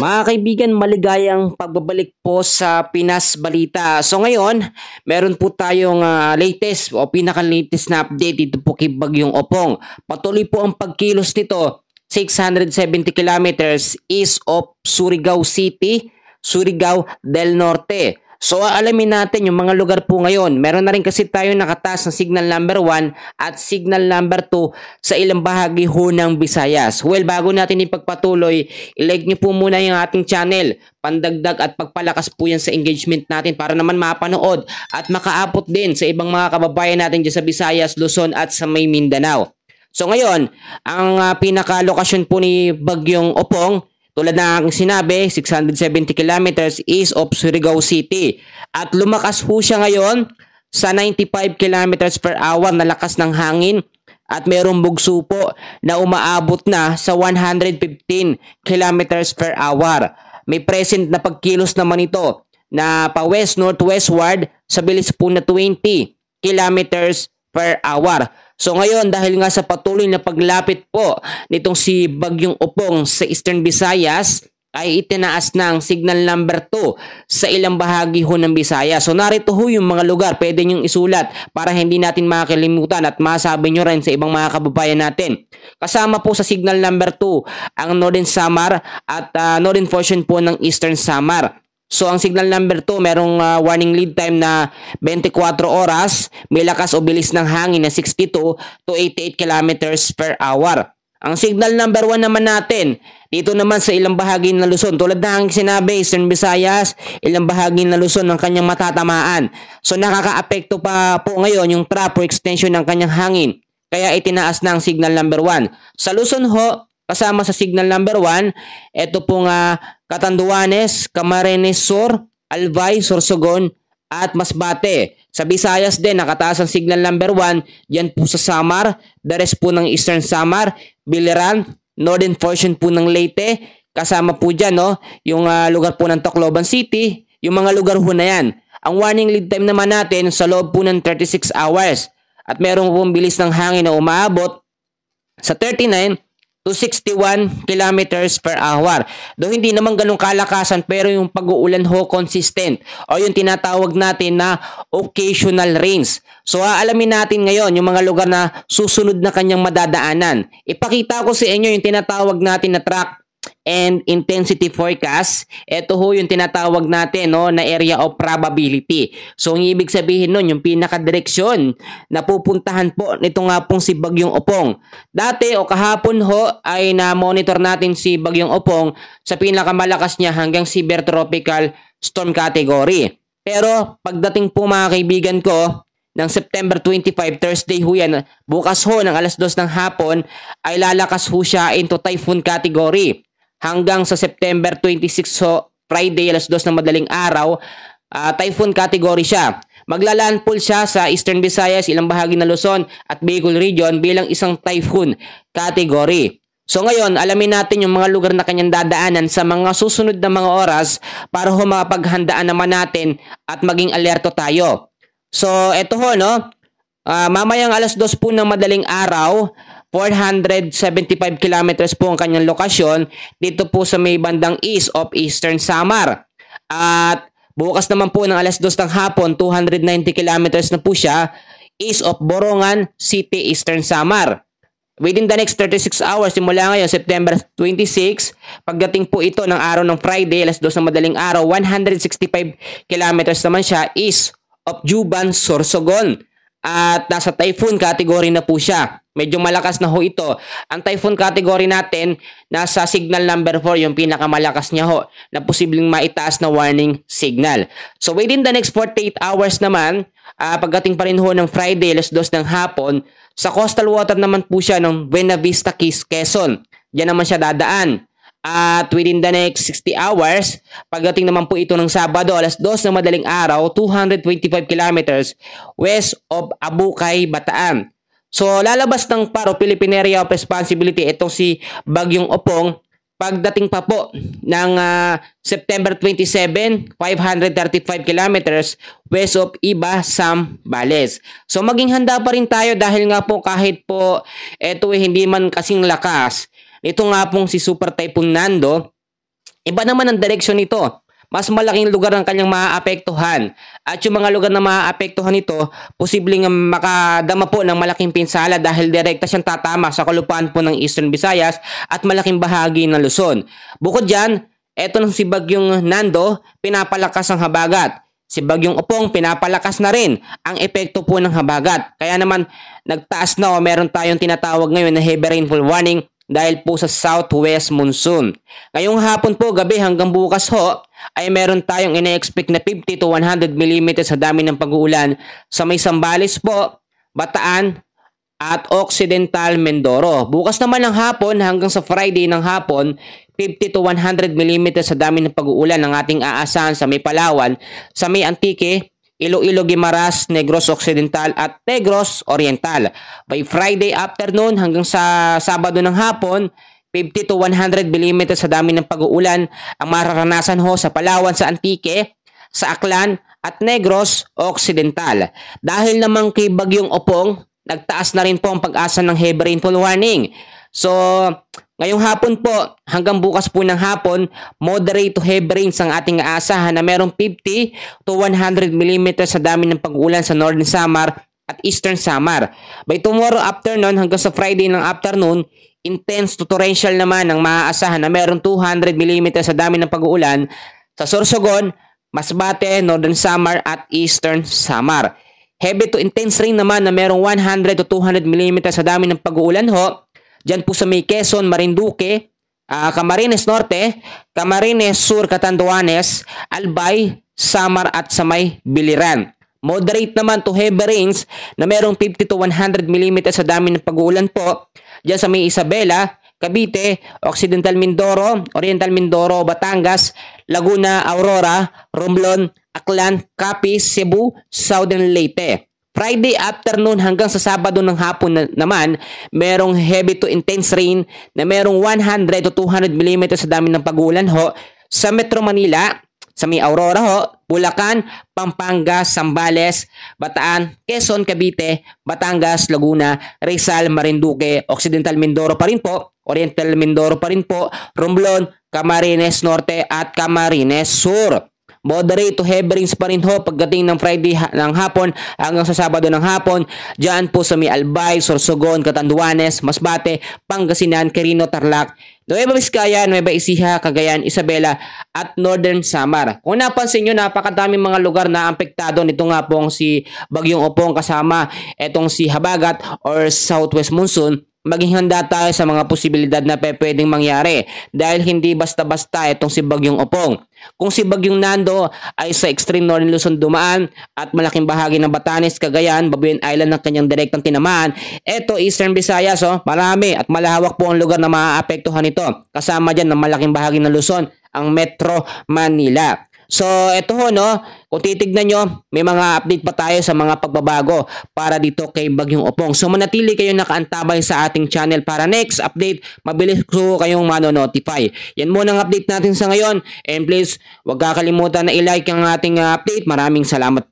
Mga kaibigan, maligayang pagbabalik po sa Pinas Balita. So ngayon, meron po tayong latest o pinaka-latest na update dito po kay Bagyong Opong. Patuloy po ang pagkilos nito 670 kilometers east of Surigao City, Surigao del Norte. So alamin natin yung mga lugar po ngayon. Meron na rin kasi tayo nakataas ng signal number 1 at signal number 2 sa ilang bahagi ho ng Visayas. Well, bago natin ipagpatuloy, i-like nyo po muna yung ating channel. Pandagdag at pagpalakas po yan sa engagement natin para naman mapanood at makaabot din sa ibang mga kababayan natin dyan sa Visayas, Luzon at sa may Mindanao. So ngayon, ang pinaka-lokasyon po ni Bagyong Opong, tulad na aking sinabi, 670 kilometers east of Surigao City. At lumakas po siya ngayon sa 95 kilometers per hour na lakas ng hangin. At mayroong bugso po na umaabot na sa 115 kilometers per hour. May present na pagkilos naman ito na pa west-northwestward sa bilis po na 20 kilometers per hour. So ngayon, dahil nga sa patuloy na paglapit po nitong si Bagyong Opong sa Eastern Visayas, ay itinaas na ang signal number 2 sa ilang bahagi ho ng Visayas. So narito ho yung mga lugar, pwede nyong isulat para hindi natin makakalimutan at masabi nyo rin sa ibang mga kababayan natin. Kasama po sa signal number 2 ang Northern Samar at northern portion po ng Eastern Samar. So ang signal number 2, merong warning lead time na 24 oras, may lakas o bilis ng hangin na 62 to 88 kilometers per hour. Ang signal number 1 naman natin, dito naman sa ilang bahagi ng Luzon, tulad na ang sinabi, Eastern Visayas, ilang bahagi ng Luzon ang kanyang matatamaan. So nakaka-apekto pa po ngayon yung trap o extension ng kanyang hangin, kaya itinaas na ang signal number 1. Sa Luzon ho, kasama sa signal number 1, ito pong Catanduanes, Camarines Sur, Albay, Sorsogon at Masbate. Sa Visayas din, nakataas ang signal number 1, yan po sa Samar, the rest po ng Eastern Samar, Biliran, northern portion po ng Leyte, kasama po dyan yung lugar po ng Tacloban City, yung mga lugar po na yan. Ang warning lead time naman natin sa loob po ng 36 hours at merong pong bilis ng hangin na umaabot sa 39 to 61 kilometers per hour. Though hindi naman ganun kalakasan, pero yung pag-uulan ho consistent o yung tinatawag natin na occasional rains. So aalamin natin ngayon yung mga lugar na susunod na kanyang madadaanan. Ipakita ko sa inyo yung tinatawag natin na track and intensity forecast. Ito ho yung tinatawag natin na area of probability. So ang ibig sabihin nun, yung pinakadireksyon na pupuntahan po nito nga pong si Bagyong Opong. Dati o kahapon ho ay na-monitor natin si Bagyong Opong sa pinakamalakas niya hanggang severe tropical storm category. Pero pagdating po mga kaibigan ko ng September 25, Thursday ho yan, bukas ho ng alas 2 ng hapon ay lalakas ho siya into typhoon category. Hanggang sa September 26 ho, Friday, alas 2 ng madaling araw, typhoon category siya. Maglalandfall siya sa Eastern Visayas, ilang bahagi ng Luzon at Bicol Region bilang isang typhoon category. So ngayon, alamin natin yung mga lugar na kanyang dadaanan sa mga susunod na mga oras para ho makapaghandaan naman natin at maging alerto tayo. So eto ho, mamayang alas 2 po ng madaling araw, 475 kilometers po ang kanyang lokasyon dito po sa may bandang east of Eastern Samar. At bukas naman po ng alas 2 ng hapon, 290 kilometers na po siya east of Borongan City, Eastern Samar. Within the next 36 hours, simula ngayon, September 26, pagdating po ito ng araw ng Friday, alas 2 ng madaling araw, 165 kilometers naman siya east of Juban, Sorsogon. At nasa typhoon category na po siya. Medyo malakas na ho ito. Ang typhoon category natin, nasa signal number 4, yung pinakamalakas niya ho, na posibleng maitaas na warning signal. So within the next 48 hours naman, pagdating pa rin ho ng Friday, alas 2 ng hapon, sa coastal water naman po siya ng Buena Vista, Quezon. Diyan naman siya dadaan. At within the next 60 hours, pagdating naman po ito ng Sabado, alas 2 ng madaling araw, 225 kilometers west of Abukay, Bataan. So lalabas ng PARO, Philippine Area of Responsibility, itong si Bagyong Opong, pagdating pa po ng September 27, 535 kilometers west of Iba, Zambales. So maging handa pa rin tayo dahil nga po kahit po ito hindi man kasing lakas, ito nga pong si Super Typhoon Nando, Iba naman ang direksyon nito. Mas malaking lugar ang kanyang maaapektuhan. At yung mga lugar na maaapektuhan nito, posibleng makadama po ng malaking pinsala dahil direkta siyang tatama sa kalupaan po ng Eastern Visayas at malaking bahagi ng Luzon. Bukod dyan, eto nang si Bagyong Nando, pinapalakas ang habagat. Si Bagyong Opong, pinapalakas na rin ang epekto po ng habagat. Kaya naman, nagtaas na o meron tayong tinatawag ngayon na heavy rainfall warning dahil po sa southwest monsoon. Ngayong hapon po, gabi hanggang bukas ho, ay meron tayong ina-expect na 50 to 100 mm sa dami ng pag-uulan sa may Zambales po, Bataan, at Occidental Mindoro. Bukas naman ng hapon hanggang sa Friday ng hapon, 50 to 100 mm sa dami ng pag-uulan ng ating aasahan sa may Palawan, sa may Antique, Iloilo, Guimaras, Negros Occidental at Negros Oriental. By Friday afternoon hanggang sa Sabado ng hapon, 50 to 100 mm sa dami ng pag-uulan ang mararanasan ho sa Palawan, sa Antique, sa Aklan at Negros Occidental. Dahil naman kay Bagyong Opong, nagtaas na rin po ang pag-asa ng heavy rainfall warning. So, ngayong hapon po, hanggang bukas po ng hapon, moderate to heavy rains ang ating aasahan na merong 50 to 100 mm sa dami ng pag-ulan sa Northern Samar at Eastern Samar. By tomorrow afternoon hanggang sa Friday ng afternoon, intense to torrential naman ang maaasahan na merong 200 mm sa dami ng pag-uulan sa Sorsogon, Masbate, Northern Samar at Eastern Samar. Heavy to intense rain naman na merong 100 to 200 mm sa dami ng pag-uulan ho. Diyan po sa may Quezon, Marinduque, Camarines Norte, Camarines Sur, Catanduanes, Albay, Samar at sa may Biliran. Moderate naman to heavy rains na merong 50 to 100 mm sa dami ng pag-uulan po. Diyan sa may Isabela, Cavite, Occidental Mindoro, Oriental Mindoro, Batangas, Laguna, Aurora, Romblon, Aklan, Capiz, Cebu, Southern Leyte. Friday afternoon hanggang sa Sabado ng hapon naman, merong heavy to intense rain na merong 100 to 200 mm sa dami ng pag-uulan ho sa Metro Manila, sa may Aurora ho, Bulacan, Pampanga, Zambales, Bataan, Quezon, Cavite, Batangas, Laguna, Rizal, Marinduque, Occidental Mindoro pa rin po, Oriental Mindoro pa rin po, Romblon, Camarines Norte at Camarines Sur. Moderate to heavy rains pa rin ho pagdating ng Friday ng hapon hanggang sa Sabado ng hapon. Diyan po sa may Albay, Sorsogon, Catanduanes, Masbate, Pangasinan, Quirino, Tarlac, Nueva Vizcaya, Nueva Ecija, Cagayan, Isabela at Northern Samar. Kung napansin nyo, napakadaming mga lugar na apektado nito nga pong si Bagyong Opong kasama etong si habagat or southwest monsoon. Maging handa tayo sa mga posibilidad na pwedeng mangyari dahil hindi basta-basta itong si Bagyong Opong. Kung si Bagyong Nando ay sa extreme northern Luzon dumaan at malaking bahagi ng Batanes, Cagayan, Babuyan Island ng kanyang direktang tinamaan, eto Eastern Visayas, marami at malawak po ang lugar na maaapektuhan nito. Kasama dyan ng malaking bahagi ng Luzon, ang Metro Manila. So, eto ho, no, kung titignan nyo, may mga update pa tayo sa mga pagbabago para dito kay Bagyong Opong. So, manatili kayo nakaantabay sa ating channel para next update, mabilis ko kayong mano-notify. Yan muna ang update natin sa ngayon. And please, huwag kakalimutan na i-like ang ating update. Maraming salamat po.